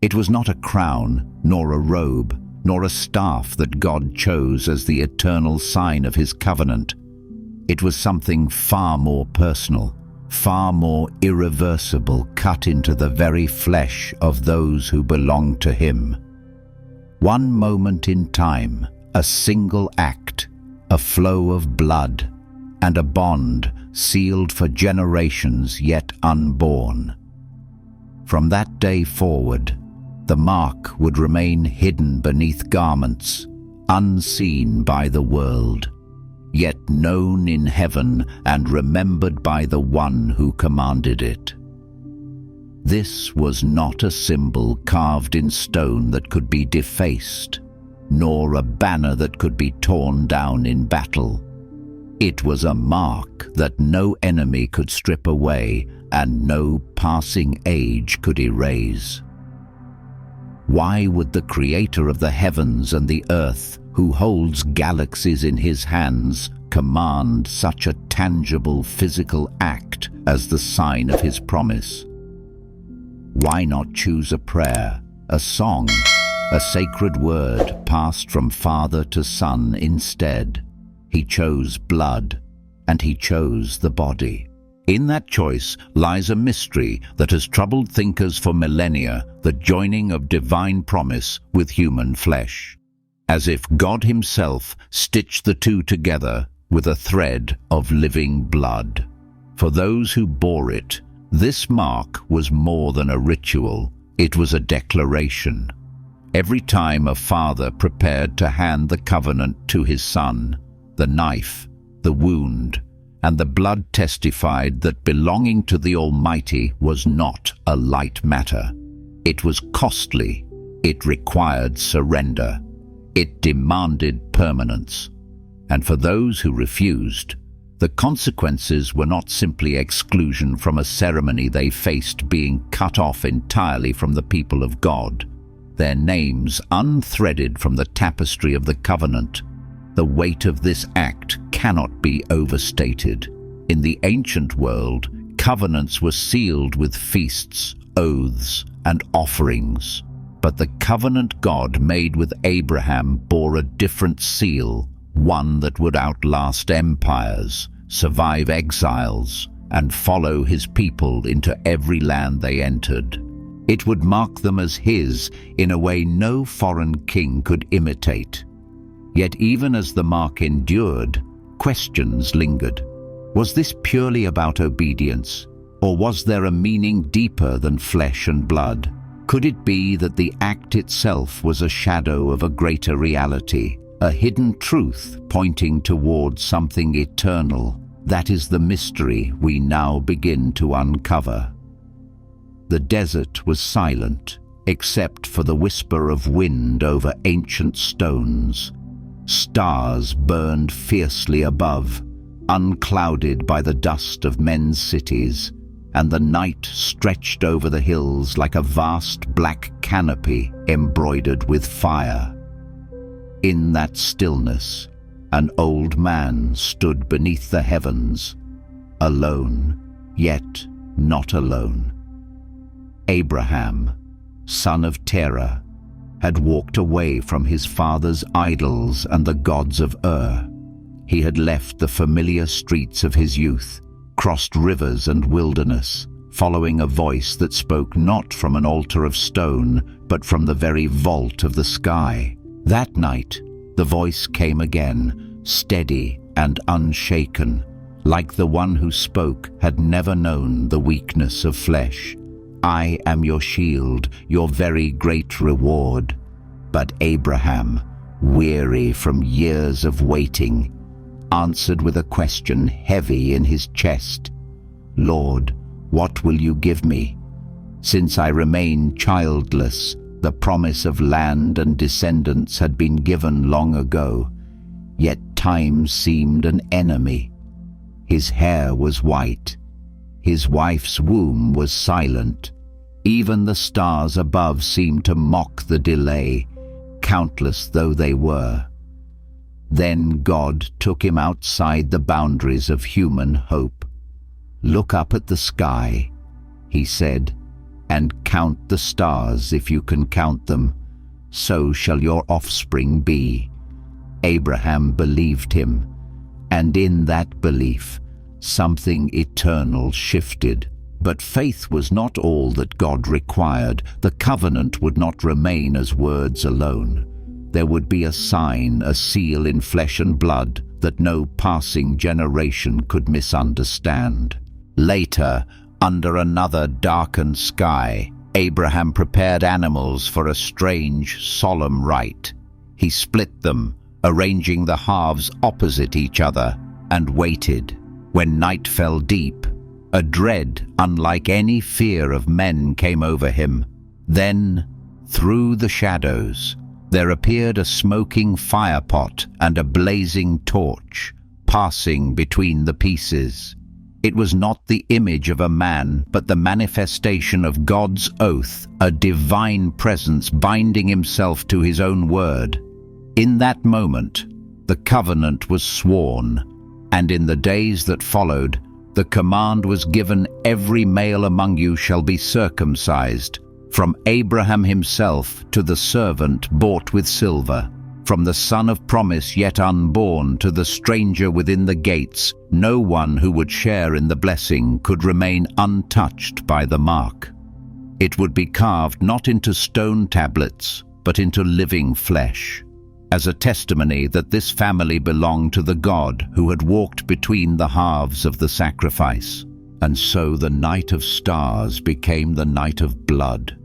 It was not a crown, nor a robe, nor a staff that God chose as the eternal sign of his covenant. It was something far more personal, far more irreversible, cut into the very flesh of those who belonged to him. One moment in time, a single act, a flow of blood, and a bond sealed for generations yet unborn. From that day forward, the mark would remain hidden beneath garments, unseen by the world, yet known in heaven and remembered by the one who commanded it. This was not a symbol carved in stone that could be defaced, nor a banner that could be torn down in battle. It was a mark that no enemy could strip away and no passing age could erase. Why would the Creator of the heavens and the earth, who holds galaxies in his hands, command such a tangible physical act as the sign of his promise? Why not choose a prayer, a song, a sacred word passed from father to son instead? He chose blood, and he chose the body. In that choice lies a mystery that has troubled thinkers for millennia, the joining of divine promise with human flesh, as if God himself stitched the two together with a thread of living blood. For those who bore it, this mark was more than a ritual, it was a declaration. Every time a father prepared to hand the covenant to his son, the knife, the wound, and the blood testified that belonging to the Almighty was not a light matter. It was costly, it required surrender, it demanded permanence. And for those who refused, the consequences were not simply exclusion from a ceremony. They faced being cut off entirely from the people of God, their names unthreaded from the tapestry of the covenant. The weight of this act cannot be overstated. In the ancient world, covenants were sealed with feasts, oaths, and offerings. But the covenant God made with Abraham bore a different seal, one that would outlast empires, survive exiles, and follow his people into every land they entered. It would mark them as his in a way no foreign king could imitate. Yet even as the mark endured, questions lingered. Was this purely about obedience, or was there a meaning deeper than flesh and blood? Could it be that the act itself was a shadow of a greater reality, a hidden truth pointing towards something eternal? That is the mystery we now begin to uncover. The desert was silent, except for the whisper of wind over ancient stones. Stars burned fiercely above, unclouded by the dust of men's cities, and the night stretched over the hills like a vast black canopy embroidered with fire. In that stillness, an old man stood beneath the heavens, alone, yet not alone. Abraham, son of Terah, had walked away from his father's idols and the gods of Ur. He had left the familiar streets of his youth, crossed rivers and wilderness, following a voice that spoke not from an altar of stone, but from the very vault of the sky. That night, the voice came again, steady and unshaken, like the one who spoke had never known the weakness of flesh. I am your shield, your very great reward. But Abraham, weary from years of waiting, answered with a question heavy in his chest. Lord, what will you give me? Since I remain childless, the promise of land and descendants had been given long ago, yet time seemed an enemy. His hair was white. His wife's womb was silent. Even the stars above seemed to mock the delay, countless though they were. Then God took him outside the boundaries of human hope. Look up at the sky, he said, and count the stars if you can count them, so shall your offspring be. Abraham believed him, and in that belief, something eternal shifted. But faith was not all that God required. The covenant would not remain as words alone. There would be a sign, a seal in flesh and blood that no passing generation could misunderstand. Later, under another darkened sky, Abraham prepared animals for a strange, solemn rite. He split them, arranging the halves opposite each other, and waited. When night fell deep, a dread unlike any fear of men came over him. Then, through the shadows, there appeared a smoking firepot and a blazing torch, passing between the pieces. It was not the image of a man, but the manifestation of God's oath, a divine presence binding himself to his own word. In that moment, the covenant was sworn, and in the days that followed, the command was given, every male among you shall be circumcised, from Abraham himself to the servant bought with silver, from the son of promise yet unborn to the stranger within the gates. No one who would share in the blessing could remain untouched by the mark. It would be carved not into stone tablets, but into living flesh, as a testimony that this family belonged to the God who had walked between the halves of the sacrifice. And so the night of stars became the night of blood.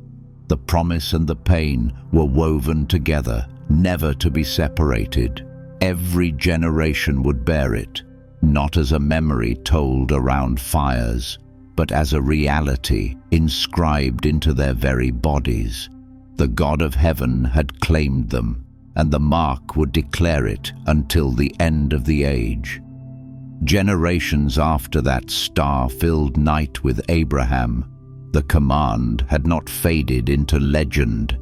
The promise and the pain were woven together, never to be separated. Every generation would bear it, not as a memory told around fires, but as a reality inscribed into their very bodies. The God of heaven had claimed them, and the mark would declare it until the end of the age. Generations after that star-filled night with Abraham, the command had not faded into legend.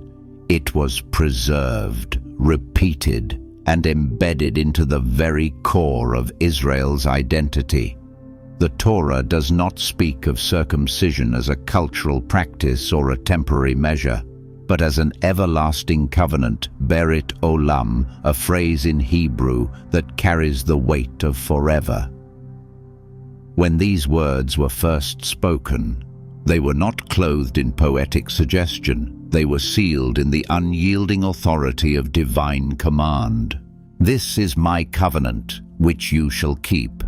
It was preserved, repeated, and embedded into the very core of Israel's identity. The Torah does not speak of circumcision as a cultural practice or a temporary measure, but as an everlasting covenant, berit olam, a phrase in Hebrew that carries the weight of forever. When these words were first spoken, they were not clothed in poetic suggestion. They were sealed in the unyielding authority of divine command. This is my covenant, which you shall keep.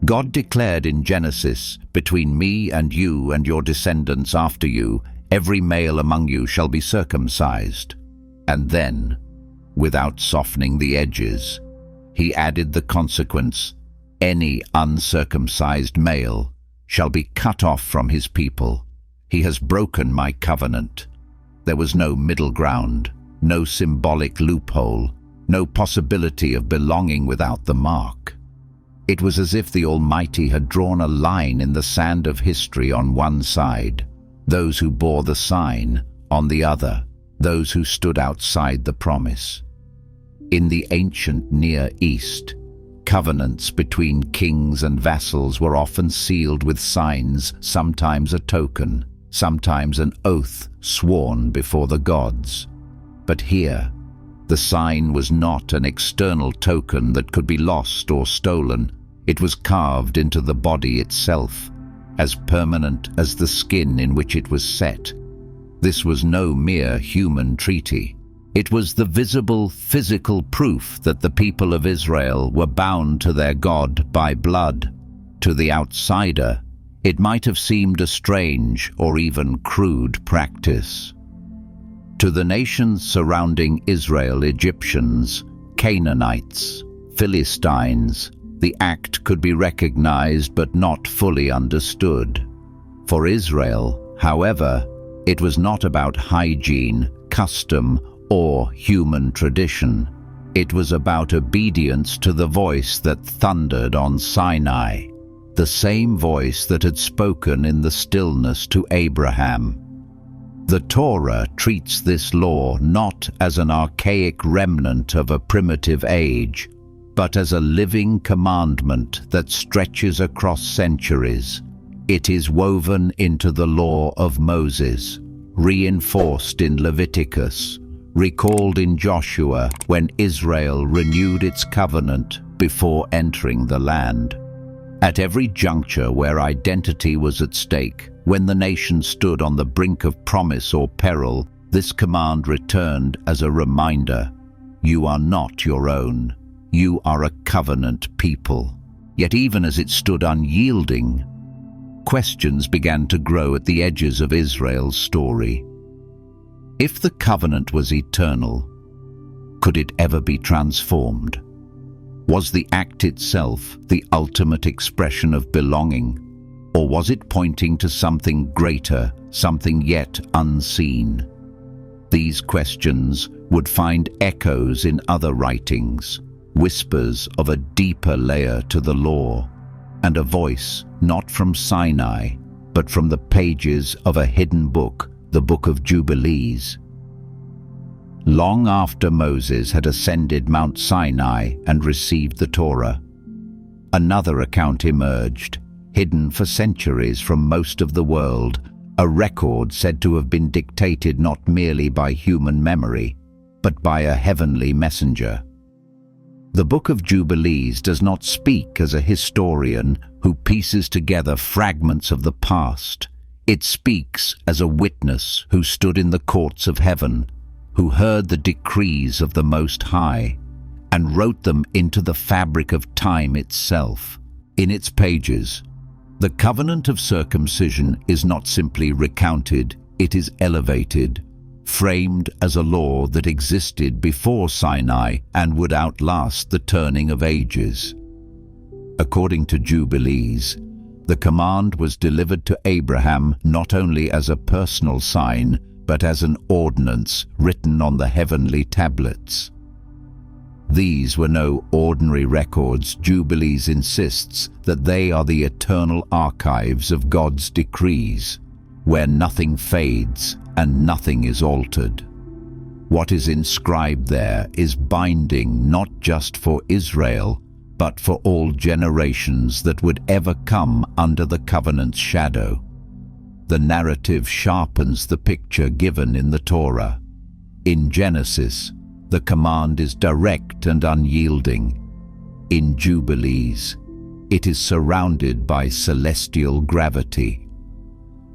God declared in Genesis, between me and you and your descendants after you, every male among you shall be circumcised. And then, without softening the edges, he added the consequence, any uncircumcised male shall be cut off from his people. He has broken my covenant. There was no middle ground, no symbolic loophole, no possibility of belonging without the mark. It was as if the Almighty had drawn a line in the sand of history on one side, those who bore the sign on the other, those who stood outside the promise. In the ancient Near East, covenants between kings and vassals were often sealed with signs, sometimes a token, sometimes an oath sworn before the gods. But here, the sign was not an external token that could be lost or stolen. It was carved into the body itself, as permanent as the skin in which it was set. This was no mere human treaty. It was the visible, physical proof that the people of Israel were bound to their God by blood. To the outsider, it might have seemed a strange or even crude practice. To the nations surrounding Israel, Egyptians, Canaanites, Philistines, the act could be recognized but not fully understood. For Israel, however, it was not about hygiene, custom, or human tradition. It was about obedience to the voice that thundered on Sinai, the same voice that had spoken in the stillness to Abraham. The Torah treats this law not as an archaic remnant of a primitive age, but as a living commandment that stretches across centuries. It is woven into the law of Moses, reinforced in Leviticus, recalled in Joshua when Israel renewed its covenant before entering the land. At every juncture where identity was at stake, when the nation stood on the brink of promise or peril, this command returned as a reminder: you are not your own. You are a covenant people. Yet even as it stood unyielding, questions began to grow at the edges of Israel's story. If the covenant was eternal, could it ever be transformed? Was the act itself the ultimate expression of belonging, or was it pointing to something greater, something yet unseen? These questions would find echoes in other writings, whispers of a deeper layer to the law, and a voice not from Sinai, but from the pages of a hidden book, the Book of Jubilees. Long after Moses had ascended Mount Sinai and received the Torah, another account emerged, hidden for centuries from most of the world, a record said to have been dictated not merely by human memory, but by a heavenly messenger. The Book of Jubilees does not speak as a historian who pieces together fragments of the past. It speaks as a witness who stood in the courts of heaven, who heard the decrees of the Most High, and wrote them into the fabric of time itself. In its pages, the covenant of circumcision is not simply recounted, it is elevated, framed as a law that existed before Sinai and would outlast the turning of ages. According to Jubilees, the command was delivered to Abraham not only as a personal sign, but as an ordinance written on the heavenly tablets. These were no ordinary records. Jubilees insists that they are the eternal archives of God's decrees, where nothing fades and nothing is altered. What is inscribed there is binding not just for Israel, but for all generations that would ever come under the covenant's shadow. The narrative sharpens the picture given in the Torah. In Genesis, the command is direct and unyielding. In Jubilees, it is surrounded by celestial gravity.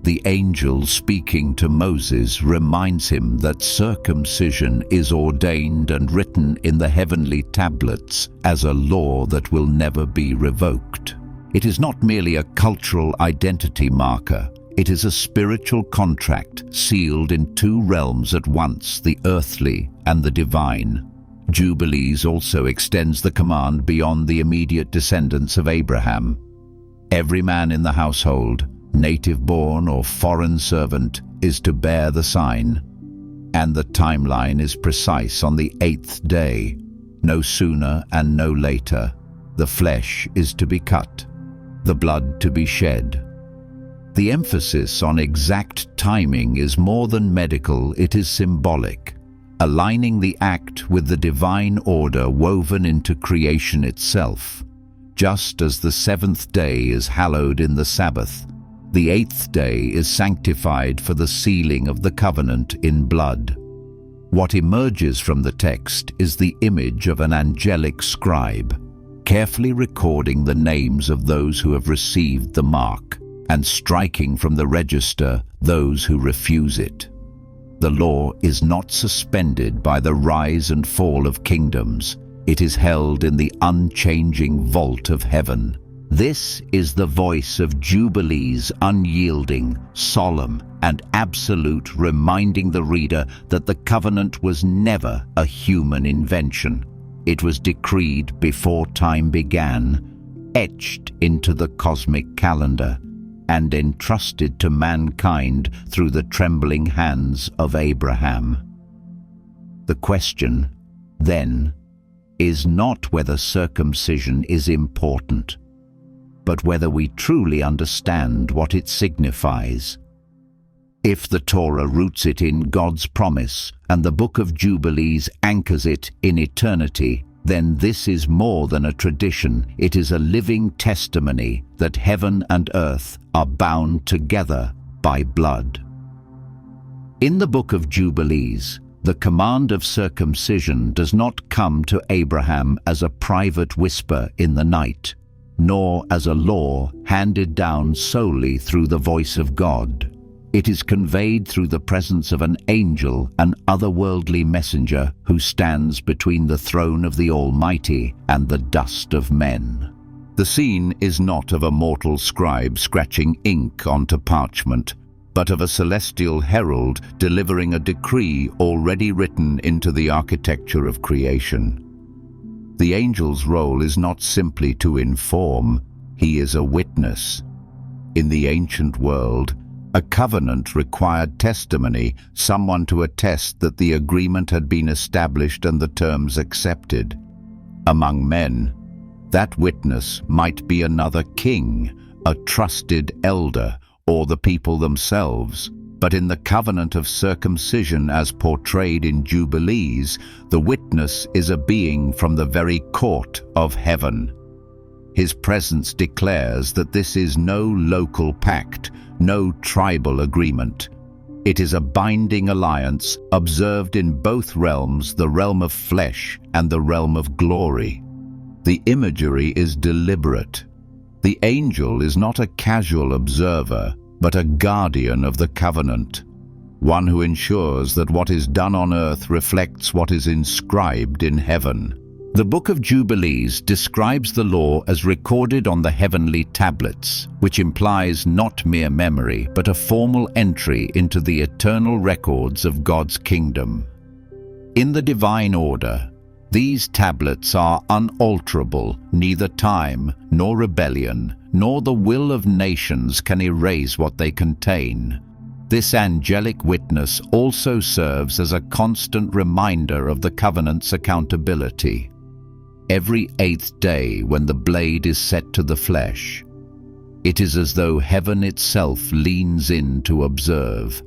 The angel speaking to Moses reminds him that circumcision is ordained and written in the heavenly tablets as a law that will never be revoked. It is not merely a cultural identity marker. It is a spiritual contract sealed in two realms at once, the earthly and the divine. Jubilees also extends the command beyond the immediate descendants of Abraham. Every man in the household, native-born or foreign servant, is to bear the sign, and the timeline is precise. On the 8th day, no sooner and no later, the flesh is to be cut, the blood to be shed. The emphasis on exact timing is more than medical, it is symbolic, aligning the act with the divine order woven into creation itself. Just as the 7th day is hallowed in the Sabbath, the 8th day is sanctified for the sealing of the covenant in blood. What emerges from the text is the image of an angelic scribe, carefully recording the names of those who have received the mark, and striking from the register those who refuse it. The law is not suspended by the rise and fall of kingdoms. It is held in the unchanging vault of heaven. This is the voice of Jubilees, unyielding, solemn, and absolute, reminding the reader that the covenant was never a human invention. It was decreed before time began, etched into the cosmic calendar, and entrusted to mankind through the trembling hands of Abraham. The question, then, is not whether circumcision is important, but whether we truly understand what it signifies. If the Torah roots it in God's promise and the Book of Jubilees anchors it in eternity, then this is more than a tradition. It is a living testimony that heaven and earth are bound together by blood. In the Book of Jubilees, the command of circumcision does not come to Abraham as a private whisper in the night, nor as a law handed down solely through the voice of God. It is conveyed through the presence of an angel, an otherworldly messenger who stands between the throne of the Almighty and the dust of men. The scene is not of a mortal scribe scratching ink onto parchment, but of a celestial herald delivering a decree already written into the architecture of creation. The angel's role is not simply to inform, he is a witness. In the ancient world, a covenant required testimony, someone to attest that the agreement had been established and the terms accepted. Among men, that witness might be another king, a trusted elder, or the people themselves. But in the covenant of circumcision as portrayed in Jubilees, the witness is a being from the very court of heaven. His presence declares that this is no local pact, no tribal agreement. It is a binding alliance observed in both realms, the realm of flesh and the realm of glory. The imagery is deliberate. The angel is not a casual observer, but a guardian of the covenant, one who ensures that what is done on earth reflects what is inscribed in heaven. The Book of Jubilees describes the law as recorded on the heavenly tablets, which implies not mere memory, but a formal entry into the eternal records of God's kingdom. In the divine order, these tablets are unalterable. Neither time, nor rebellion, nor the will of nations can erase what they contain. This angelic witness also serves as a constant reminder of the covenant's accountability. Every 8th day when the blade is set to the flesh, it is as though heaven itself leans in to observe.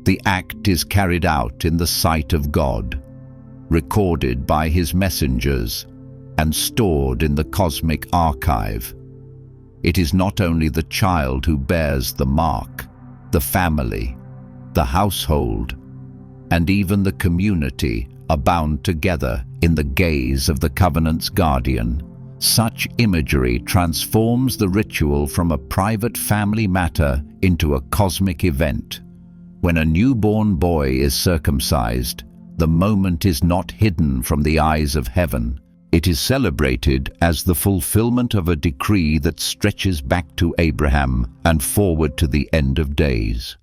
The act is carried out in the sight of God, recorded by his messengers, and stored in the cosmic archive. It is not only the child who bears the mark, the family, the household, and even the community are bound together in the gaze of the covenant's guardian. Such imagery transforms the ritual from a private family matter into a cosmic event. When a newborn boy is circumcised, the moment is not hidden from the eyes of heaven. It is celebrated as the fulfillment of a decree that stretches back to Abraham and forward to the end of days.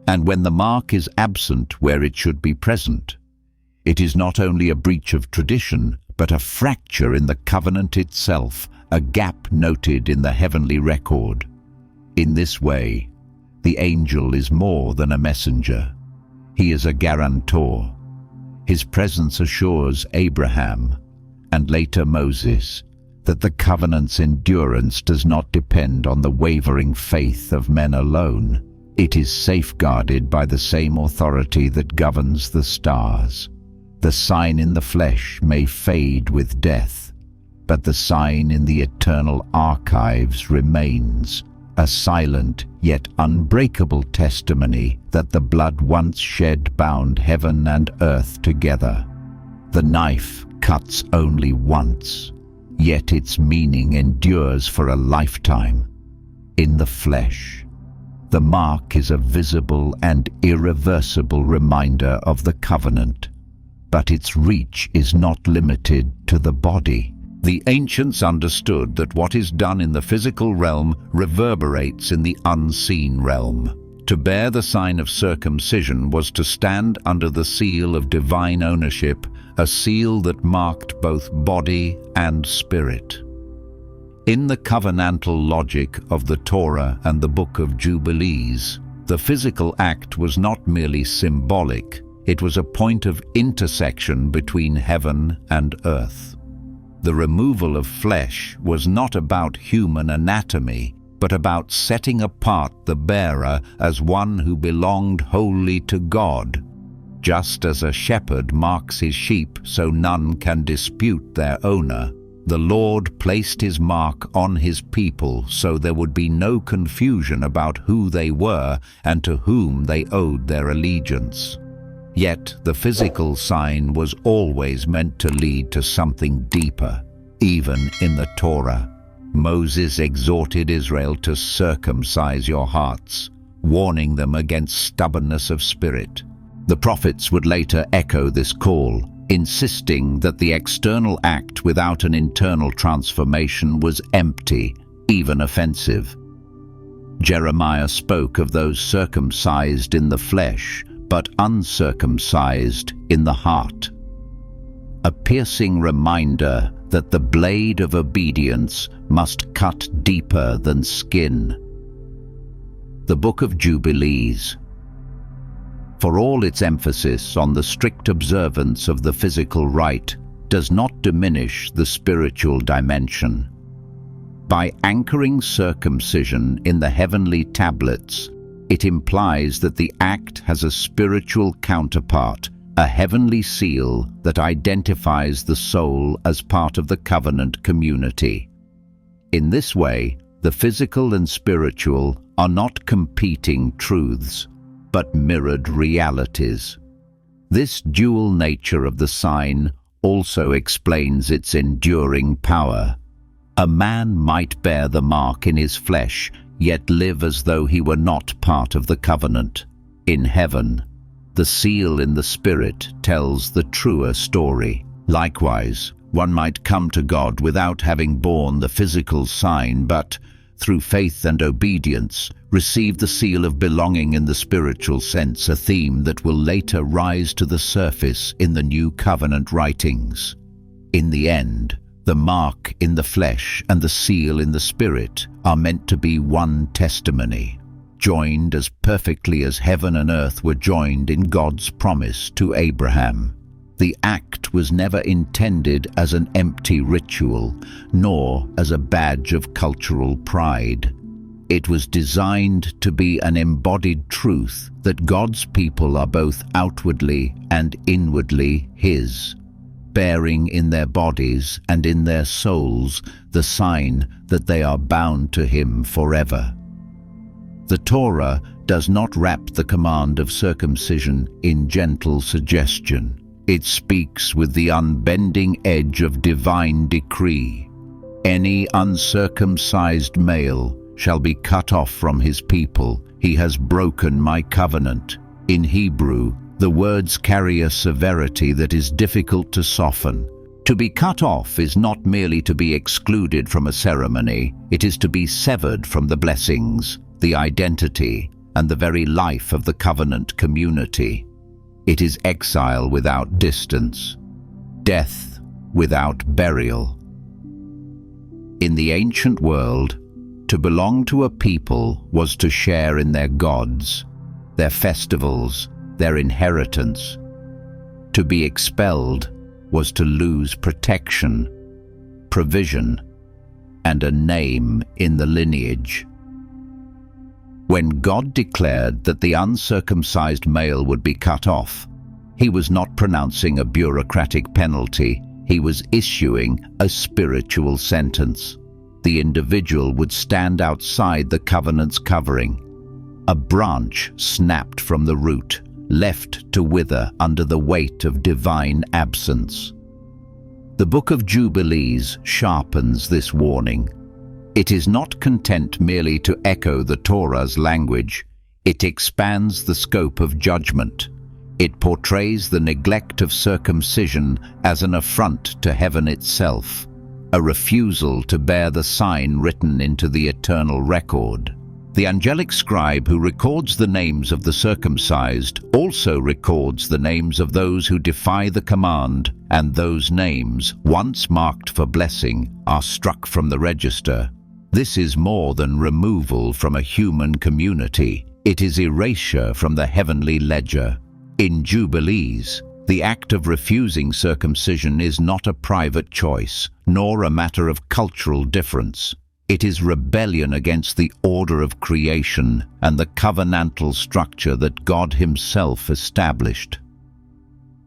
And when the mark is absent where it should be present, it is not only a breach of tradition, but a fracture in the covenant itself, a gap noted in the heavenly record. In this way, the angel is more than a messenger. He is a guarantor. His presence assures Abraham, and later Moses, that the covenant's endurance does not depend on the wavering faith of men alone. It is safeguarded by the same authority that governs the stars. The sign in the flesh may fade with death, but the sign in the eternal archives remains, a silent yet unbreakable testimony that the blood once shed bound heaven and earth together. The knife cuts only once, yet its meaning endures for a lifetime. In the flesh, the mark is a visible and irreversible reminder of the covenant, but its reach is not limited to the body. The ancients understood that what is done in the physical realm reverberates in the unseen realm. To bear the sign of circumcision was to stand under the seal of divine ownership, a seal that marked both body and spirit. In the covenantal logic of the Torah and the Book of Jubilees, the physical act was not merely symbolic, it was a point of intersection between heaven and earth. The removal of flesh was not about human anatomy, but about setting apart the bearer as one who belonged wholly to God. Just as a shepherd marks his sheep so none can dispute their owner, the Lord placed his mark on his people so there would be no confusion about who they were and to whom they owed their allegiance. Yet the physical sign was always meant to lead to something deeper. Even in the Torah, Moses exhorted Israel to circumcise your hearts, warning them against stubbornness of spirit. The prophets would later echo this call, insisting that the external act without an internal transformation was empty, even offensive. Jeremiah spoke of those circumcised in the flesh, but uncircumcised in the heart. A piercing reminder that the blade of obedience must cut deeper than skin. The Book of Jubilees. For all its emphasis on the strict observance of the physical rite, does not diminish the spiritual dimension. By anchoring circumcision in the heavenly tablets, it implies that the act has a spiritual counterpart, a heavenly seal that identifies the soul as part of the covenant community. In this way, the physical and spiritual are not competing truths, but mirrored realities. This dual nature of the sign also explains its enduring power. A man might bear the mark in his flesh, yet live as though he were not part of the covenant. In heaven, the seal in the spirit tells the truer story. Likewise, one might come to God without having borne the physical sign, but, through faith and obedience, receive the seal of belonging in the spiritual sense, a theme that will later rise to the surface in the New Covenant writings. In the end, the mark in the flesh and the seal in the spirit are meant to be one testimony, joined as perfectly as heaven and earth were joined in God's promise to Abraham. The act was never intended as an empty ritual, nor as a badge of cultural pride. It was designed to be an embodied truth that God's people are both outwardly and inwardly His, bearing in their bodies and in their souls the sign that they are bound to Him forever. The Torah does not wrap the command of circumcision in gentle suggestion. It speaks with the unbending edge of divine decree. Any uncircumcised male shall be cut off from his people. He has broken my covenant. In Hebrew, the words carry a severity that is difficult to soften. To be cut off is not merely to be excluded from a ceremony, it is to be severed from the blessings, the identity, and the very life of the covenant community. It is exile without distance, death without burial. In the ancient world, to belong to a people was to share in their gods, their festivals, their inheritance. To be expelled was to lose protection, provision, and a name in the lineage. When God declared that the uncircumcised male would be cut off, He was not pronouncing a bureaucratic penalty, He was issuing a spiritual sentence. The individual would stand outside the covenant's covering, a branch snapped from the root, left to wither under the weight of divine absence. The Book of Jubilees sharpens this warning. It is not content merely to echo the Torah's language. It expands the scope of judgment. It portrays the neglect of circumcision as an affront to heaven itself, a refusal to bear the sign written into the eternal record. The angelic scribe who records the names of the circumcised also records the names of those who defy the command, and those names, once marked for blessing, are struck from the register. This is more than removal from a human community. It is erasure from the heavenly ledger. In Jubilees, the act of refusing circumcision is not a private choice, nor a matter of cultural difference. It is rebellion against the order of creation and the covenantal structure that God Himself established.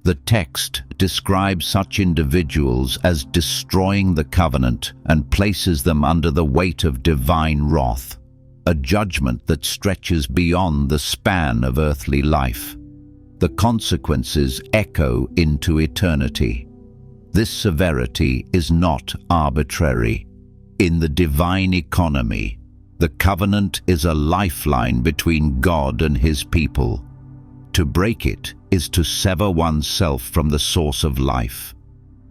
The text describes such individuals as destroying the covenant and places them under the weight of divine wrath, a judgment that stretches beyond the span of earthly life. The consequences echo into eternity. This severity is not arbitrary. In the divine economy, the covenant is a lifeline between God and his people. To break it is to sever oneself from the source of life.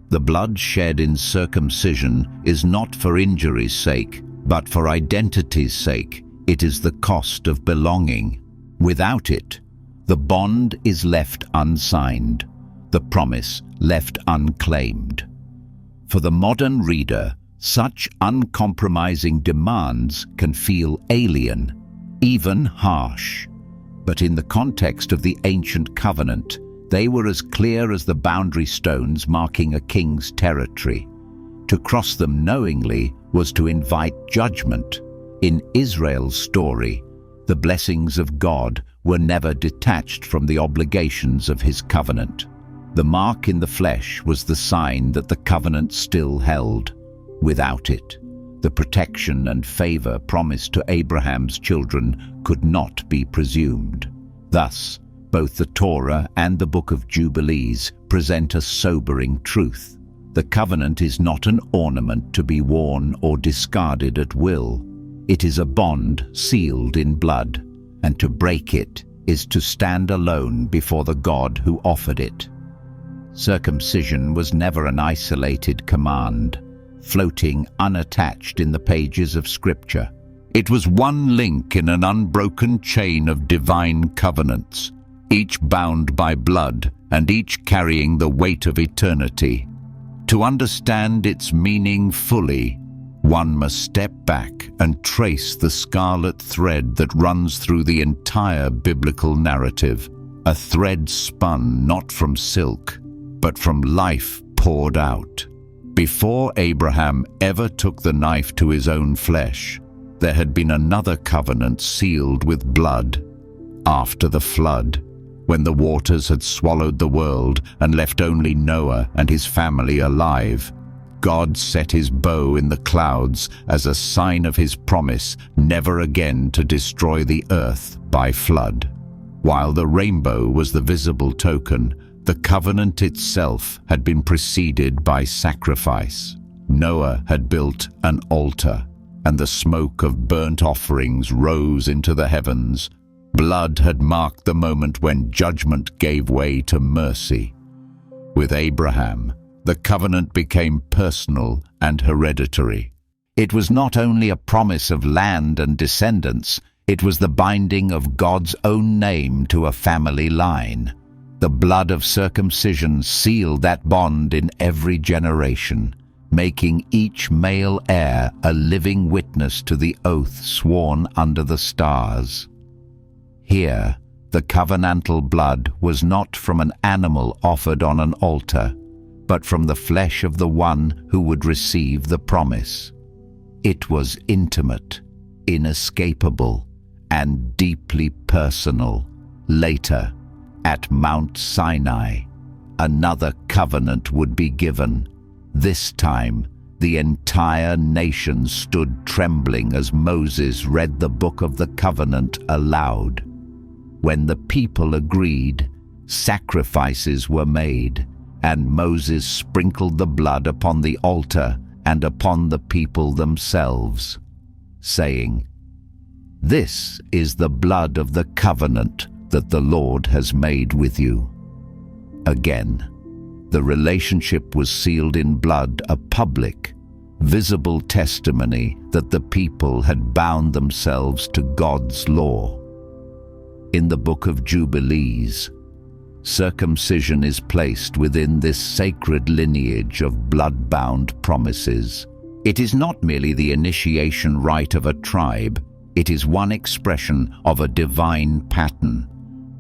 The blood shed in circumcision is not for injury's sake, but for identity's sake. It is the cost of belonging. Without it, the bond is left unsigned, the promise left unclaimed. For the modern reader, such uncompromising demands can feel alien, even harsh. But in the context of the ancient covenant, they were as clear as the boundary stones marking a king's territory. To cross them knowingly was to invite judgment. In Israel's story, the blessings of God were never detached from the obligations of his covenant. The mark in the flesh was the sign that the covenant still held. Without it, the protection and favor promised to Abraham's children could not be presumed. Thus, both the Torah and the Book of Jubilees present a sobering truth. The covenant is not an ornament to be worn or discarded at will. It is a bond sealed in blood, and to break it is to stand alone before the God who offered it. Circumcision was never an isolated command, floating unattached in the pages of Scripture. It was one link in an unbroken chain of divine covenants, each bound by blood and each carrying the weight of eternity. To understand its meaning fully, one must step back and trace the scarlet thread that runs through the entire biblical narrative, a thread spun not from silk, but from life poured out. Before Abraham ever took the knife to his own flesh, there had been another covenant sealed with blood. After the flood, when the waters had swallowed the world and left only Noah and his family alive, God set his bow in the clouds as a sign of his promise never again to destroy the earth by flood. While the rainbow was the visible token, the covenant itself had been preceded by sacrifice. Noah had built an altar, and the smoke of burnt offerings rose into the heavens. Blood had marked the moment when judgment gave way to mercy. With Abraham, the covenant became personal and hereditary. It was not only a promise of land and descendants, it was the binding of God's own name to a family line. The blood of circumcision sealed that bond in every generation, making each male heir a living witness to the oath sworn under the stars. Here, the covenantal blood was not from an animal offered on an altar, but from the flesh of the one who would receive the promise. It was intimate, inescapable, and deeply personal. Later, at Mount Sinai, another covenant would be given. This time, the entire nation stood trembling as Moses read the book of the covenant aloud. When the people agreed, sacrifices were made, and Moses sprinkled the blood upon the altar and upon the people themselves, saying, "This is the blood of the covenant that the Lord has made with you." Again, the relationship was sealed in blood, a public, visible testimony that the people had bound themselves to God's law. In the Book of Jubilees, circumcision is placed within this sacred lineage of blood-bound promises. It is not merely the initiation rite of a tribe, it is one expression of a divine pattern.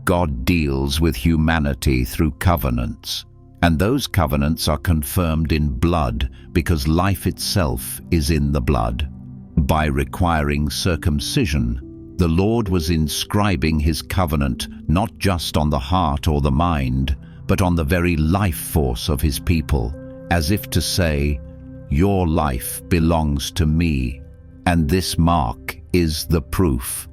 God deals with humanity through covenants, and those covenants are confirmed in blood because life itself is in the blood. By requiring circumcision, the Lord was inscribing his covenant not just on the heart or the mind, but on the very life force of his people, as if to say, "Your life belongs to me, and this mark is the proof."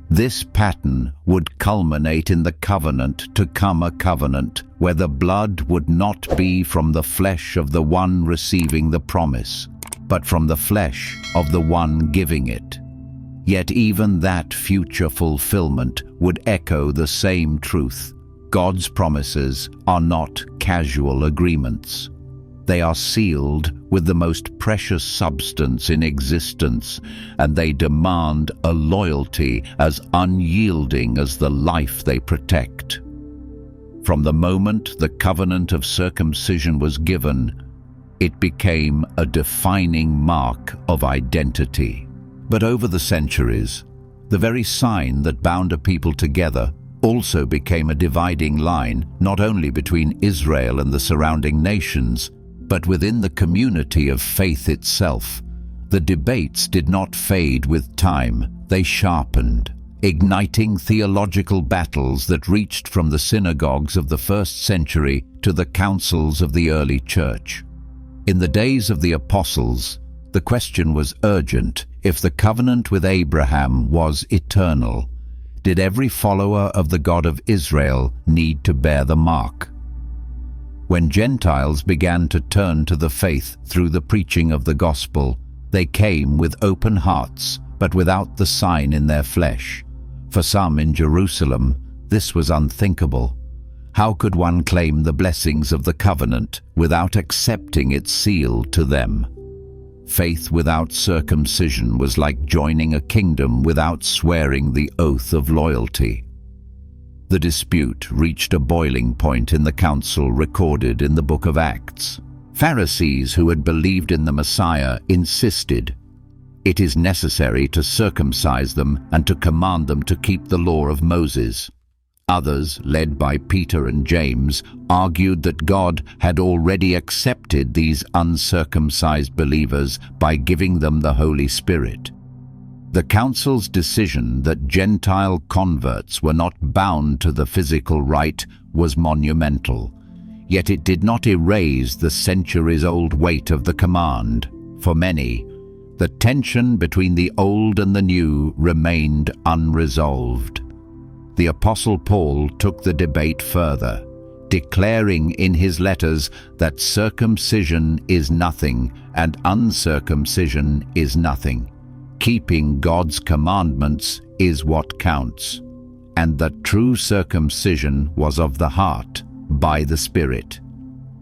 This pattern would culminate in the covenant to come, a covenant where the blood would not be from the flesh of the one receiving the promise, but from the flesh of the one giving it. Yet even that future fulfillment would echo the same truth. God's promises are not casual agreements. They are sealed with the most precious substance in existence, and they demand a loyalty as unyielding as the life they protect. From the moment the covenant of circumcision was given, it became a defining mark of identity. But over the centuries, the very sign that bound a people together also became a dividing line, not only between Israel and the surrounding nations, but within the community of faith itself. The debates did not fade with time, they sharpened, igniting theological battles that reached from the synagogues of the first century to the councils of the early church. In the days of the apostles, the question was urgent: if the covenant with Abraham was eternal, did every follower of the God of Israel need to bear the mark? When Gentiles began to turn to the faith through the preaching of the gospel, they came with open hearts, but without the sign in their flesh. For some in Jerusalem, this was unthinkable. How could one claim the blessings of the covenant without accepting its seal to them? Faith without circumcision was like joining a kingdom without swearing the oath of loyalty. The dispute reached a boiling point in the council recorded in the Book of Acts. Pharisees who had believed in the Messiah insisted, "It is necessary to circumcise them and to command them to keep the law of Moses." Others, led by Peter and James, argued that God had already accepted these uncircumcised believers by giving them the Holy Spirit. The council's decision that Gentile converts were not bound to the physical rite was monumental, yet it did not erase the centuries-old weight of the command. For many, the tension between the old and the new remained unresolved. The Apostle Paul took the debate further, declaring in his letters that circumcision is nothing and uncircumcision is nothing. Keeping God's commandments is what counts, and that true circumcision was of the heart, by the Spirit.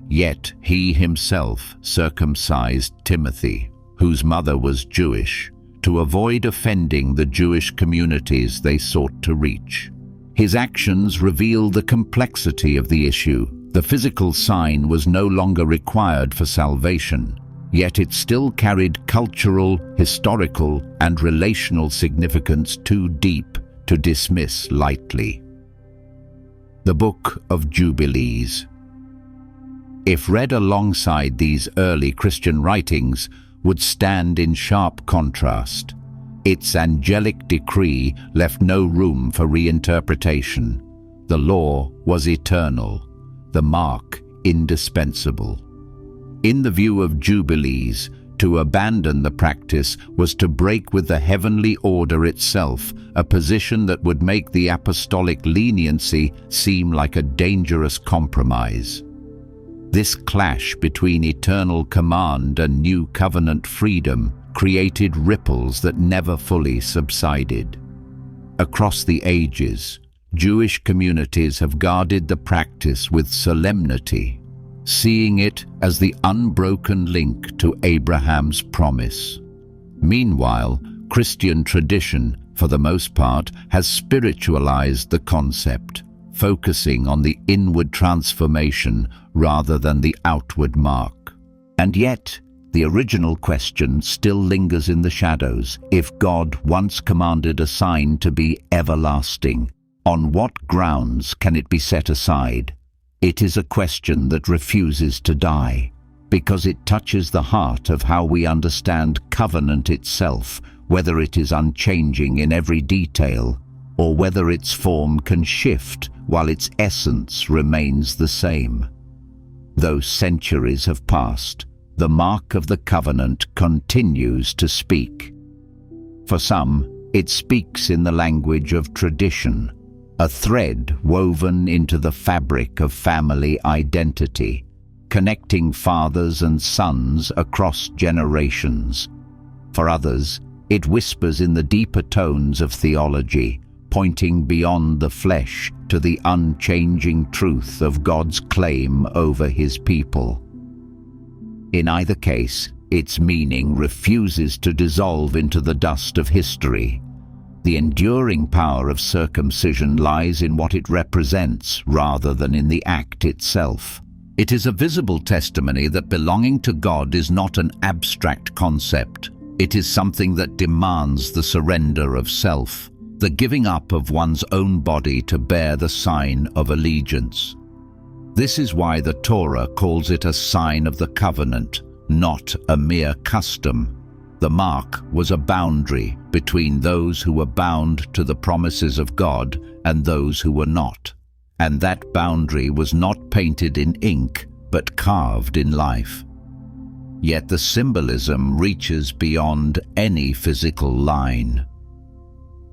Yet he himself circumcised Timothy, whose mother was Jewish, to avoid offending the Jewish communities they sought to reach. His actions reveal the complexity of the issue. The physical sign was no longer required for salvation, yet it still carried cultural, historical, and relational significance too deep to dismiss lightly. The Book of Jubilees, if read alongside these early Christian writings, would stand in sharp contrast. Its angelic decree left no room for reinterpretation. The law was eternal, the mark indispensable. In the view of Jubilees, to abandon the practice was to break with the heavenly order itself, a position that would make the apostolic leniency seem like a dangerous compromise. This clash between eternal command and new covenant freedom created ripples that never fully subsided. Across the ages, Jewish communities have guarded the practice with solemnity, seeing it as the unbroken link to Abraham's promise. Meanwhile, Christian tradition, for the most part, has spiritualized the concept, focusing on the inward transformation rather than the outward mark. And yet, the original question still lingers in the shadows. If God once commanded a sign to be everlasting, on what grounds can it be set aside? It is a question that refuses to die, because it touches the heart of how we understand covenant itself, whether it is unchanging in every detail, or whether its form can shift while its essence remains the same. Though centuries have passed, the mark of the covenant continues to speak. For some, it speaks in the language of tradition, a thread woven into the fabric of family identity, connecting fathers and sons across generations. For others, it whispers in the deeper tones of theology, pointing beyond the flesh to the unchanging truth of God's claim over His people. In either case, its meaning refuses to dissolve into the dust of history. The enduring power of circumcision lies in what it represents rather than in the act itself. It is a visible testimony that belonging to God is not an abstract concept. It is something that demands the surrender of self, the giving up of one's own body to bear the sign of allegiance. This is why the Torah calls it a sign of the covenant, not a mere custom. The mark was a boundary between those who were bound to the promises of God and those who were not. And that boundary was not painted in ink, but carved in life. Yet the symbolism reaches beyond any physical line.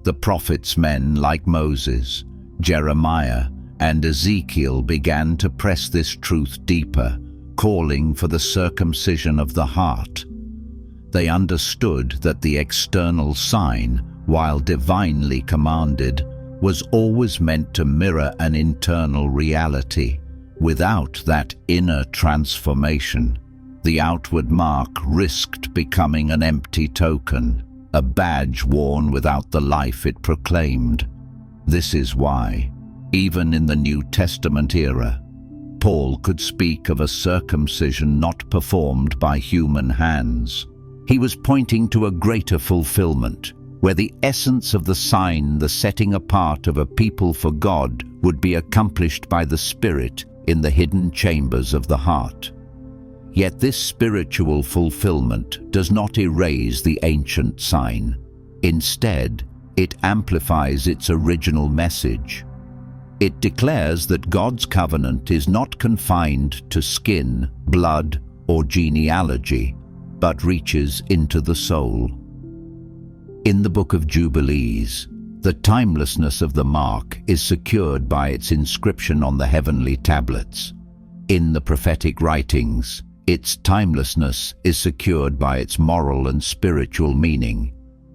The prophets' men like Moses, Jeremiah, and Ezekiel began to press this truth deeper, calling for the circumcision of the heart. They understood that the external sign, while divinely commanded, was always meant to mirror an internal reality. Without that inner transformation, the outward mark risked becoming an empty token, a badge worn without the life it proclaimed. This is why, even in the New Testament era, Paul could speak of a circumcision not performed by human hands. He was pointing to a greater fulfillment, where the essence of the sign, the setting apart of a people for God, would be accomplished by the Spirit in the hidden chambers of the heart. Yet this spiritual fulfillment does not erase the ancient sign. Instead, it amplifies its original message. It declares that God's covenant is not confined to skin, blood, or genealogy, but reaches into the soul. In the Book of Jubilees, the timelessness of the mark is secured by its inscription on the heavenly tablets. In the prophetic writings, its timelessness is secured by its moral and spiritual meaning.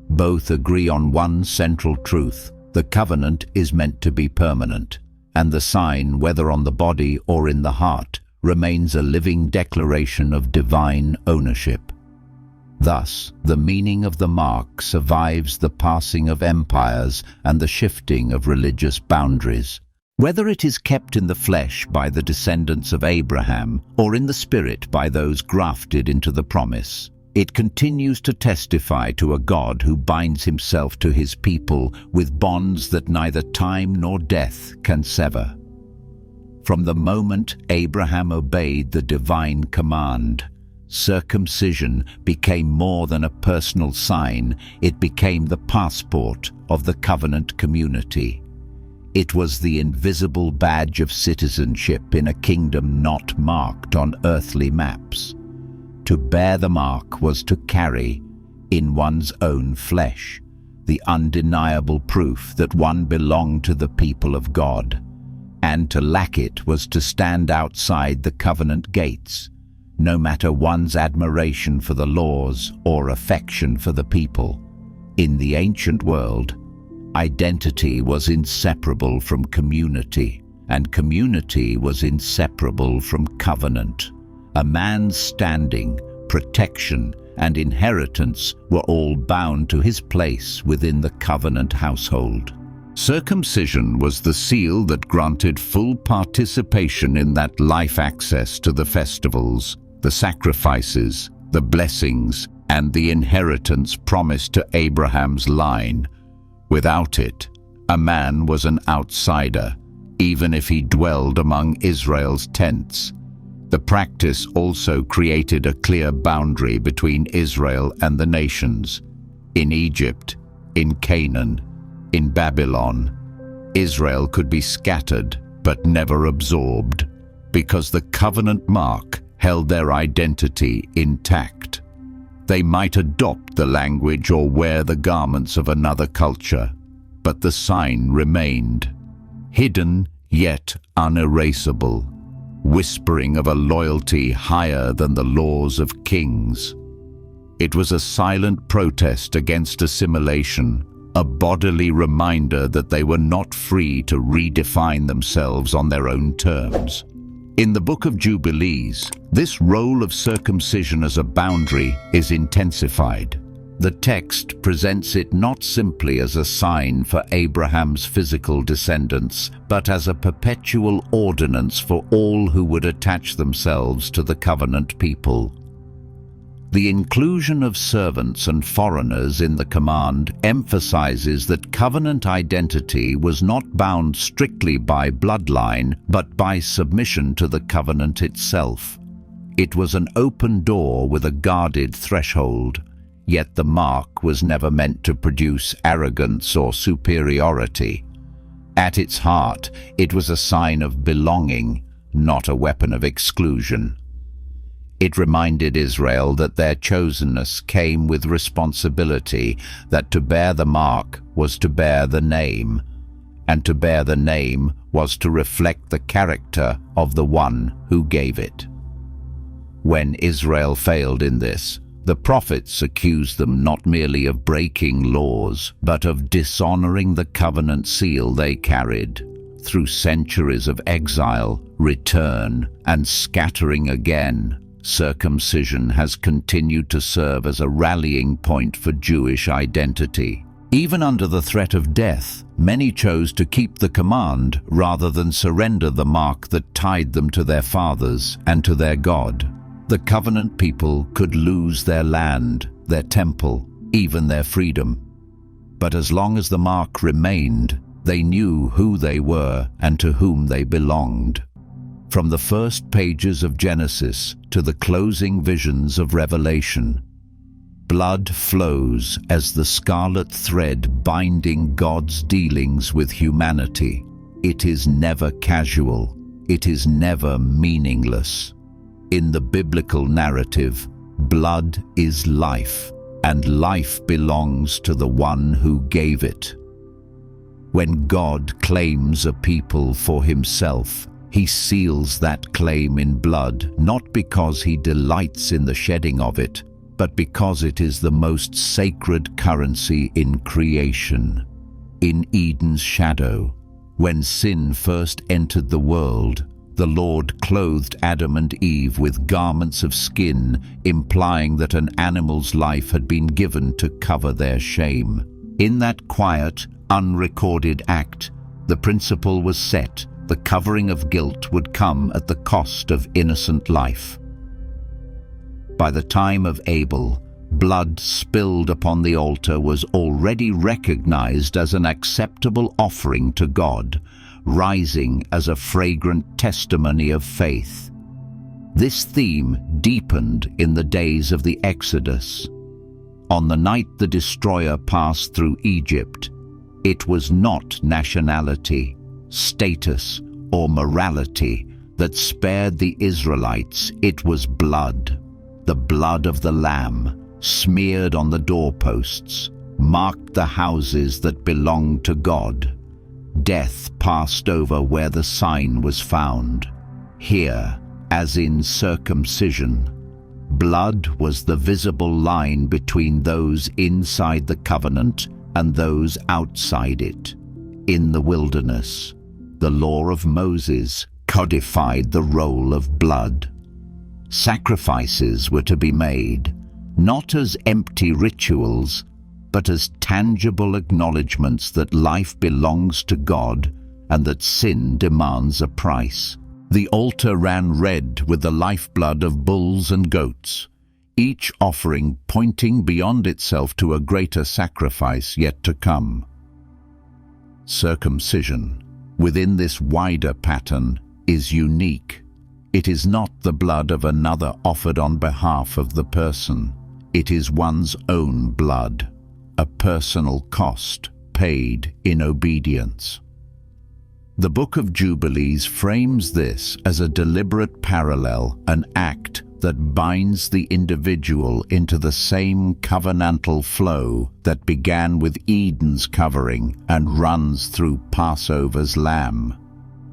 Both agree on one central truth: the covenant is meant to be permanent, and the sign, whether on the body or in the heart, remains a living declaration of divine ownership. Thus, the meaning of the mark survives the passing of empires and the shifting of religious boundaries. Whether it is kept in the flesh by the descendants of Abraham or in the spirit by those grafted into the promise, it continues to testify to a God who binds himself to his people with bonds that neither time nor death can sever. From the moment Abraham obeyed the divine command, circumcision became more than a personal sign. It became the passport of the covenant community. It was the invisible badge of citizenship in a kingdom not marked on earthly maps. To bear the mark was to carry, in one's own flesh, the undeniable proof that one belonged to the people of God. And to lack it was to stand outside the covenant gates, no matter one's admiration for the laws or affection for the people. In the ancient world, identity was inseparable from community, and community was inseparable from covenant. A man's standing, protection, and inheritance were all bound to his place within the covenant household. Circumcision was the seal that granted full participation in that life access to the festivals, the sacrifices, the blessings, and the inheritance promised to Abraham's line. Without it, a man was an outsider, even if he dwelled among Israel's tents. The practice also created a clear boundary between Israel and the nations, in Egypt, in Canaan, in Babylon. Israel could be scattered but never absorbed, because the covenant mark held their identity intact. They might adopt the language or wear the garments of another culture, but the sign remained, hidden yet unerasable, whispering of a loyalty higher than the laws of kings. It was a silent protest against assimilation, a bodily reminder that they were not free to redefine themselves on their own terms. In the Book of Jubilees, this role of circumcision as a boundary is intensified. The text presents it not simply as a sign for Abraham's physical descendants, but as a perpetual ordinance for all who would attach themselves to the covenant people. The inclusion of servants and foreigners in the command emphasizes that covenant identity was not bound strictly by bloodline, but by submission to the covenant itself. It was an open door with a guarded threshold, yet the mark was never meant to produce arrogance or superiority. At its heart, it was a sign of belonging, not a weapon of exclusion. It reminded Israel that their chosenness came with responsibility, that to bear the mark was to bear the name, and to bear the name was to reflect the character of the one who gave it. When Israel failed in this, the prophets accused them not merely of breaking laws, but of dishonoring the covenant seal they carried. Through centuries of exile, return, and scattering again, circumcision has continued to serve as a rallying point for Jewish identity. Even under the threat of death, many chose to keep the command rather than surrender the mark that tied them to their fathers and to their God. The covenant people could lose their land, their temple, even their freedom. But as long as the mark remained, they knew who they were and to whom they belonged. From the first pages of Genesis to the closing visions of Revelation, blood flows as the scarlet thread binding God's dealings with humanity. It is never casual. It is never meaningless. In the biblical narrative, blood is life, and life belongs to the one who gave it. When God claims a people for himself, he seals that claim in blood, not because he delights in the shedding of it, but because it is the most sacred currency in creation. In Eden's shadow, when sin first entered the world, the Lord clothed Adam and Eve with garments of skin, implying that an animal's life had been given to cover their shame. In that quiet, unrecorded act, the principle was set: the covering of guilt would come at the cost of innocent life. By the time of Abel, blood spilled upon the altar was already recognized as an acceptable offering to God, rising as a fragrant testimony of faith. This theme deepened in the days of the Exodus. On the night the destroyer passed through Egypt, it was not nationality, status, or morality that spared the Israelites. It was blood. The blood of the Lamb, smeared on the doorposts, marked the houses that belonged to God. Death passed over where the sign was found. Here, as in circumcision, blood was the visible line between those inside the covenant and those outside it. In the wilderness, the law of Moses codified the role of blood. Sacrifices were to be made, not as empty rituals, but as tangible acknowledgments that life belongs to God and that sin demands a price. The altar ran red with the lifeblood of bulls and goats, each offering pointing beyond itself to a greater sacrifice yet to come. Circumcision, within this wider pattern, is unique. It is not the blood of another offered on behalf of the person. It is one's own blood, a personal cost paid in obedience. The Book of Jubilees frames this as a deliberate parallel, an act that binds the individual into the same covenantal flow that began with Eden's covering and runs through Passover's lamb.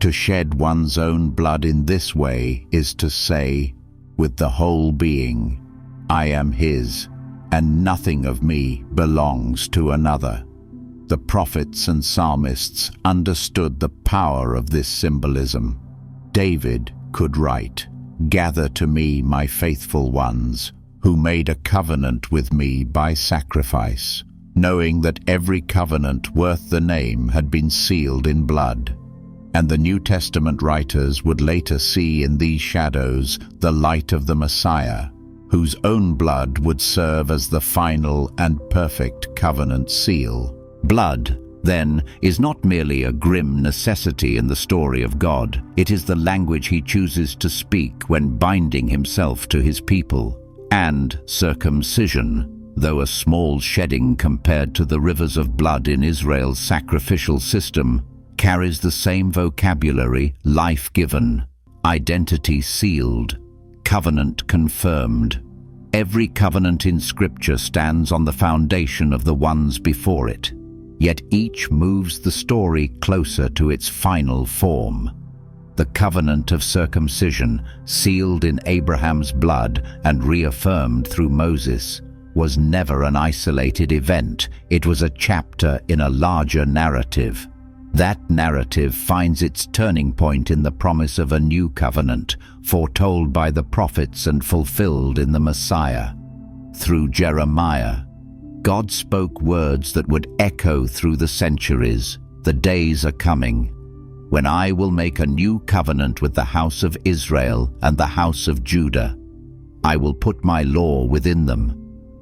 To shed one's own blood in this way is to say, with the whole being, I am his, and nothing of me belongs to another. The prophets and psalmists understood the power of this symbolism. David could write, "Gather to me my faithful ones, who made a covenant with me by sacrifice," knowing that every covenant worth the name had been sealed in blood. And the New Testament writers would later see in these shadows the light of the Messiah, whose own blood would serve as the final and perfect covenant seal. Blood, then, is not merely a grim necessity in the story of God. It is the language he chooses to speak when binding himself to his people. And circumcision, though a small shedding compared to the rivers of blood in Israel's sacrificial system, carries the same vocabulary: life given, identity sealed, covenant confirmed. Every covenant in Scripture stands on the foundation of the ones before it. Yet each moves the story closer to its final form. The covenant of circumcision, sealed in Abraham's blood and reaffirmed through Moses, was never an isolated event. It was a chapter in a larger narrative. That narrative finds its turning point in the promise of a new covenant, foretold by the prophets and fulfilled in the Messiah. Through Jeremiah, God spoke words that would echo through the centuries. The days are coming when I will make a new covenant with the house of Israel and the house of Judah. I will put my law within them,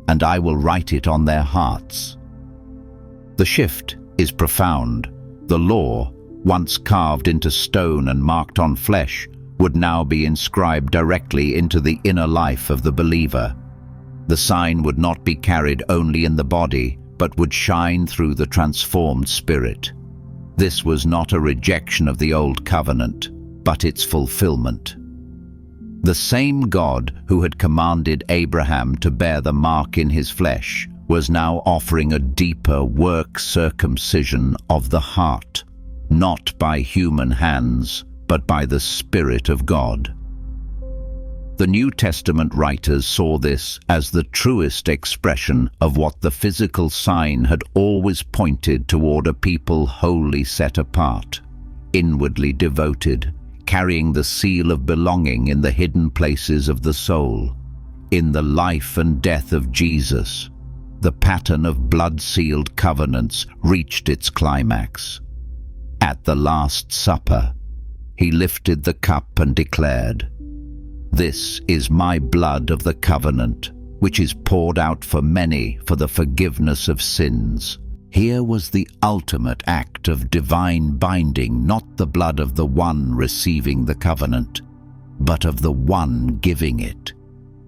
and I will write it on their hearts. The shift is profound. The law, once carved into stone and marked on flesh, would now be inscribed directly into the inner life of the believer. The sign would not be carried only in the body, but would shine through the transformed spirit. This was not a rejection of the old covenant, but its fulfillment. The same God who had commanded Abraham to bear the mark in his flesh was now offering a deeper work circumcision of the heart, not by human hands, but by the Spirit of God. The New Testament writers saw this as the truest expression of what the physical sign had always pointed toward: a people wholly set apart, inwardly devoted, carrying the seal of belonging in the hidden places of the soul. In the life and death of Jesus, the pattern of blood-sealed covenants reached its climax. At the Last Supper, he lifted the cup and declared, "This is my blood of the covenant, which is poured out for many for the forgiveness of sins." Here was the ultimate act of divine binding, not the blood of the one receiving the covenant, but of the one giving it.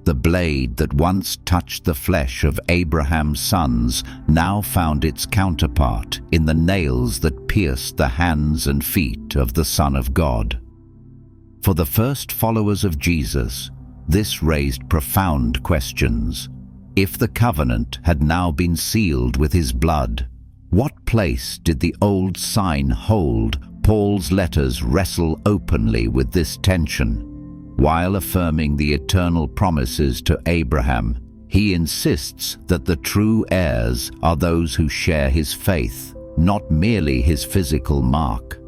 The blade that once touched the flesh of Abraham's sons now found its counterpart in the nails that pierced the hands and feet of the Son of God. For the first followers of Jesus, this raised profound questions. If the covenant had now been sealed with his blood, what place did the old sign hold? Paul's letters wrestle openly with this tension. While affirming the eternal promises to Abraham, he insists that the true heirs are those who share his faith, not merely his physical mark.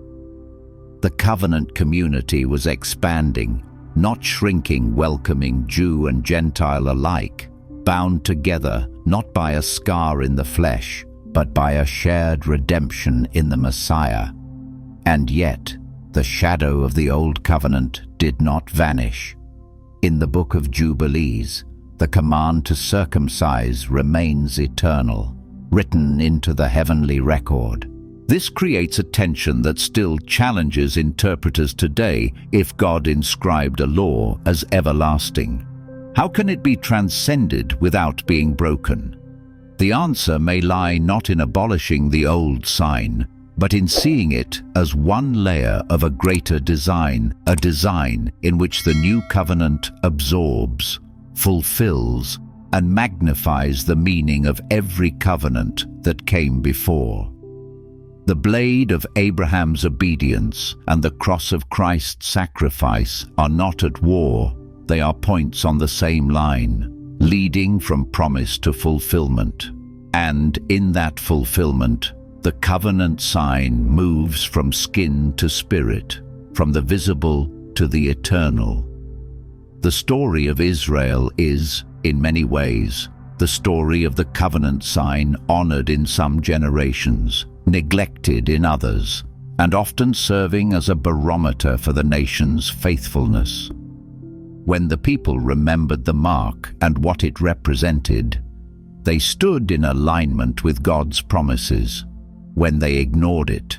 The covenant community was expanding, not shrinking, welcoming Jew and Gentile alike, bound together not by a scar in the flesh, but by a shared redemption in the Messiah. And yet, the shadow of the old covenant did not vanish. In the Book of Jubilees, the command to circumcise remains eternal, written into the heavenly record. This creates a tension that still challenges interpreters today. If God inscribed a law as everlasting, how can it be transcended without being broken? The answer may lie not in abolishing the old sign, but in seeing it as one layer of a greater design, a design in which the new covenant absorbs, fulfills, and magnifies the meaning of every covenant that came before. The blade of Abraham's obedience and the cross of Christ's sacrifice are not at war, they are points on the same line, leading from promise to fulfillment. And in that fulfillment, the covenant sign moves from skin to spirit, from the visible to the eternal. The story of Israel is, in many ways, the story of the covenant sign honored in some generations, neglected in others, and often serving as a barometer for the nation's faithfulness. When the people remembered the mark and what it represented, they stood in alignment with God's promises. When they ignored it,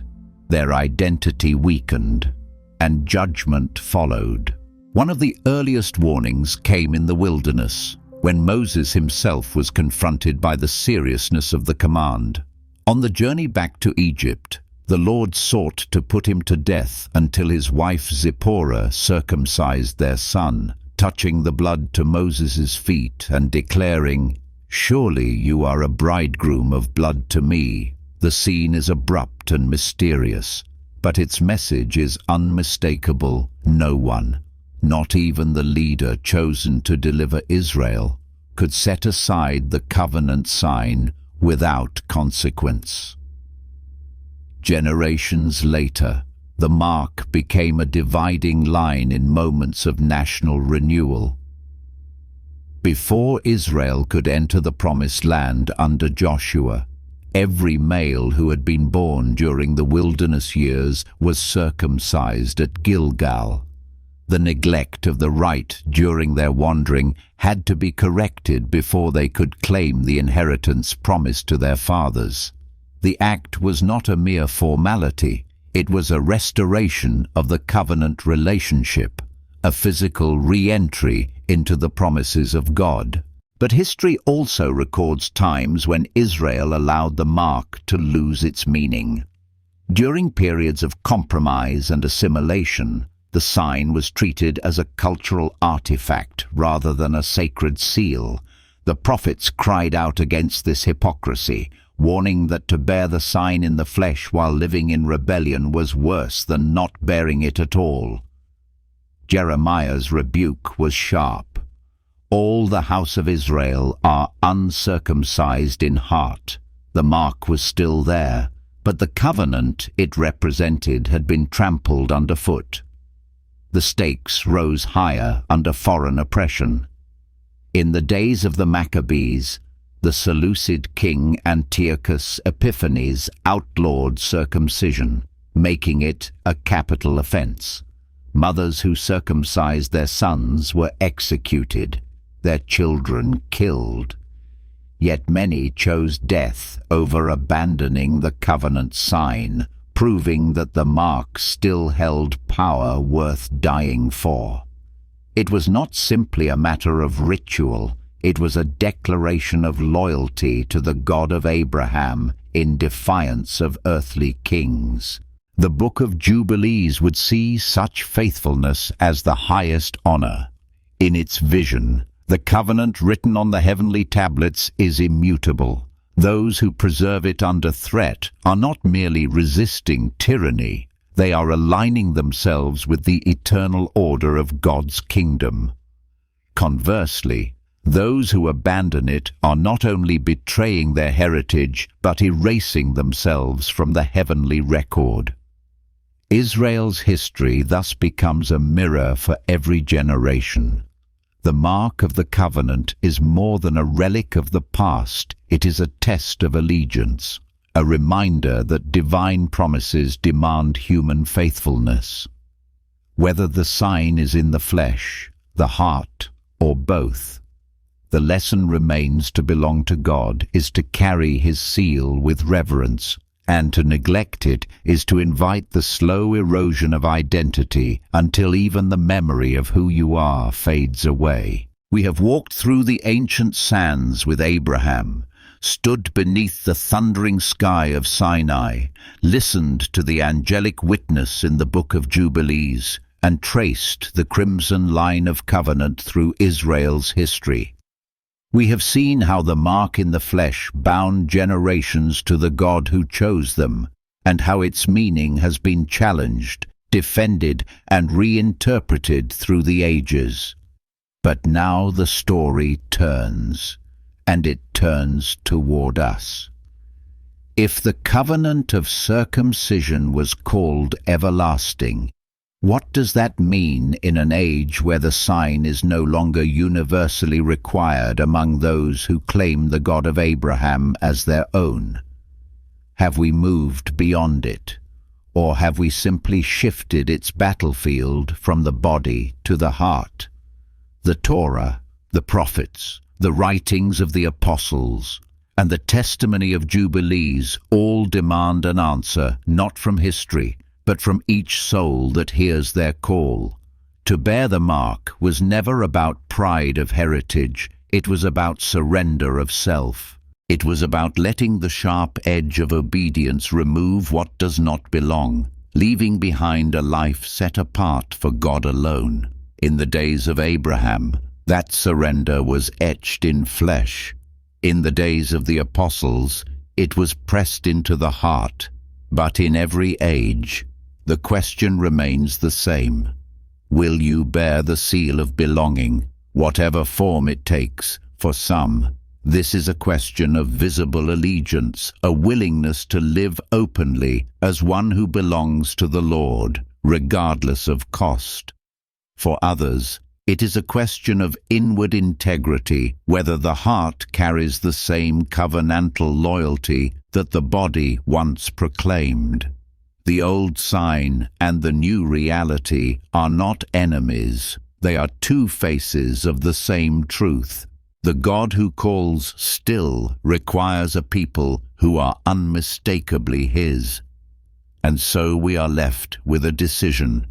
their identity weakened, and judgment followed. One of the earliest warnings came in the wilderness, when Moses himself was confronted by the seriousness of the command. On the journey back to Egypt, the Lord sought to put him to death until his wife Zipporah circumcised their son, touching the blood to Moses' feet and declaring, "Surely you are a bridegroom of blood to me." The scene is abrupt and mysterious, but its message is unmistakable. No one, not even the leader chosen to deliver Israel, could set aside the covenant sign without consequence. Generations later, the mark became a dividing line in moments of national renewal. Before Israel could enter the Promised Land under Joshua, every male who had been born during the wilderness years was circumcised at Gilgal. The neglect of the rite during their wandering had to be corrected before they could claim the inheritance promised to their fathers. The act was not a mere formality, it was a restoration of the covenant relationship, a physical re-entry into the promises of God. But history also records times when Israel allowed the mark to lose its meaning. During periods of compromise and assimilation, the sign was treated as a cultural artifact rather than a sacred seal. The prophets cried out against this hypocrisy, warning that to bear the sign in the flesh while living in rebellion was worse than not bearing it at all. Jeremiah's rebuke was sharp. All the house of Israel are uncircumcised in heart. The mark was still there, but the covenant it represented had been trampled underfoot. The stakes rose higher under foreign oppression. In the days of the Maccabees, the Seleucid king Antiochus Epiphanes outlawed circumcision, making it a capital offense. Mothers who circumcised their sons were executed, their children killed. Yet many chose death over abandoning the covenant sign, proving that the mark still held power worth dying for. It was not simply a matter of ritual, it was a declaration of loyalty to the God of Abraham in defiance of earthly kings. The Book of Jubilees would see such faithfulness as the highest honor. In its vision, the covenant written on the heavenly tablets is immutable. Those who preserve it under threat are not merely resisting tyranny, they are aligning themselves with the eternal order of God's kingdom. Conversely, those who abandon it are not only betraying their heritage, but erasing themselves from the heavenly record. Israel's history thus becomes a mirror for every generation. The mark of the covenant is more than a relic of the past, it is a test of allegiance, a reminder that divine promises demand human faithfulness. Whether the sign is in the flesh, the heart, or both, the lesson remains: to belong to God is to carry his seal with reverence, and to neglect it is to invite the slow erosion of identity until even the memory of who you are fades away. We have walked through the ancient sands with Abraham, stood beneath the thundering sky of Sinai, listened to the angelic witness in the Book of Jubilees, and traced the crimson line of covenant through Israel's history. We have seen how the mark in the flesh bound generations to the God who chose them, and how its meaning has been challenged, defended, and reinterpreted through the ages. But now the story turns, and it turns toward us. If the covenant of circumcision was called everlasting, what does that mean in an age where the sign is no longer universally required among those who claim the God of Abraham as their own? Have we moved beyond it, or have we simply shifted its battlefield from the body to the heart? The Torah, the prophets, the writings of the apostles, and the testimony of Jubilees all demand an answer, not from history, but from each soul that hears their call. To bear the mark was never about pride of heritage, it was about surrender of self. It was about letting the sharp edge of obedience remove what does not belong, leaving behind a life set apart for God alone. In the days of Abraham, that surrender was etched in flesh. In the days of the apostles, it was pressed into the heart. But in every age, the question remains the same. Will you bear the seal of belonging, whatever form it takes? For some, this is a question of visible allegiance, a willingness to live openly as one who belongs to the Lord, regardless of cost. For others, it is a question of inward integrity, whether the heart carries the same covenantal loyalty that the body once proclaimed. The old sign and the new reality are not enemies. They are two faces of the same truth. The God who calls still requires a people who are unmistakably His. And so we are left with a decision,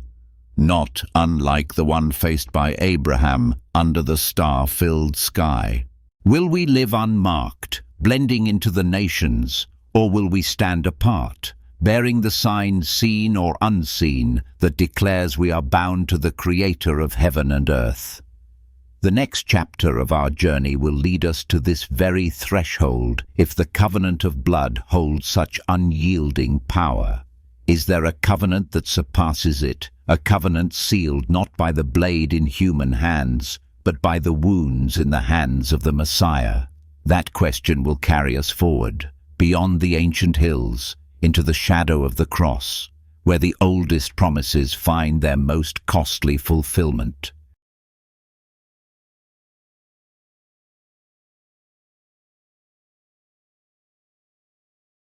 not unlike the one faced by Abraham under the star-filled sky. Will we live unmarked, blending into the nations, or will we stand apart, bearing the sign seen or unseen that declares we are bound to the Creator of heaven and earth? The next chapter of our journey will lead us to this very threshold if the covenant of blood holds such unyielding power. Is there a covenant that surpasses it, a covenant sealed not by the blade in human hands, but by the wounds in the hands of the Messiah? That question will carry us forward, beyond the ancient hills, into the shadow of the cross, where the oldest promises find their most costly fulfillment.